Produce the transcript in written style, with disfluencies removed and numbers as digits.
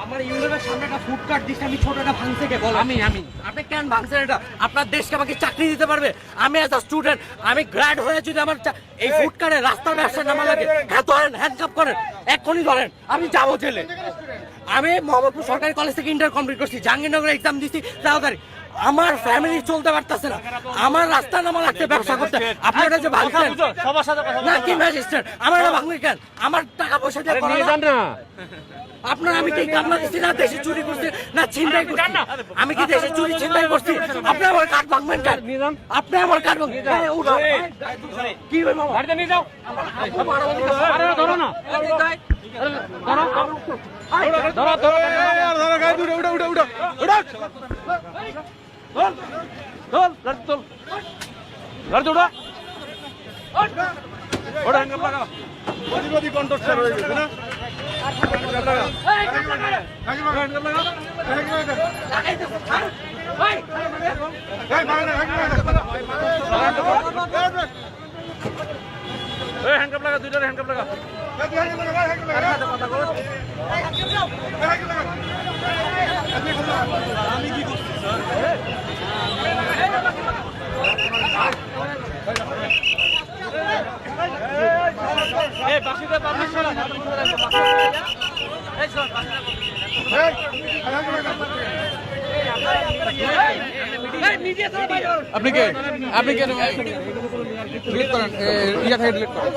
আমার ইউনিভার্সিটির সামনে একটা ফুড কার্ট দিচ্ছে, আমি ছোটটা ভাঙছে কে বল? আমি আপনি কেন ভাঙছেন এটা? আপনার দেশকে আমাকে চাকরি দিতে পারবে? আমি অ্যাজ আ স্টুডেন্ট, আমি গ্র্যাড হয়ে যদি আমার এই ফুড কার্টে রাস্তার ব্যবসা নামা লাগে, হ্যাঁ ধরেন, হ্যান্ডকাপ করেন, এক্ষুনি ধরেন, আমি যাবো জেলে। আমি মোহাম্মদপুর সরকারি কলেজ থেকে ইন্টার কমপ্লিট করছি, জাহাঙ্গীরনগরে এক্সাম দিচ্ছি, তাড়াতাড়ি আমার ফ্যামিলি চলতে পারতেছে না, আমার রাস্তা নামা লাগছে ব্যবসা করতে। আপনারা যে ভাঙছেন না কি ম্যাজিস্ট্রেট, আমার ভাঙবে কেন? আমার টাকা পয়সা দিয়ে করা না। আপনার আমি কি কামনা দিচ্ছি না দেশে চুরি করছি না ছিনতাই করছি? আমি কি দেশে চুরি ছিনতাই করছি? আপনি আমার কাঠ ভাঙবেন কেন? আপনি আমার কাঠ ভাঙবেন কি ভাই মামা গাড়িতে নিয়ে যাও, আরে ধরো না, ধরো ধরো ধরো ধরো গাড়ি উঠে উঠে উঠে উঠে উঠে চল চল গাড়ি চল গাড়ি উঠা ওটা হ্যান্ডকাপ লাগা, প্রতিবাদী কন্ট্রোস্টার হয়ে গেছে না। হ্যান্ডকাপ লাগা, দুইটার হ্যান্ডকাপ লাগা। আমি কি করছি আপনি কে ডিলিট করেন, ইয়া থেকে ডিলিট করেন।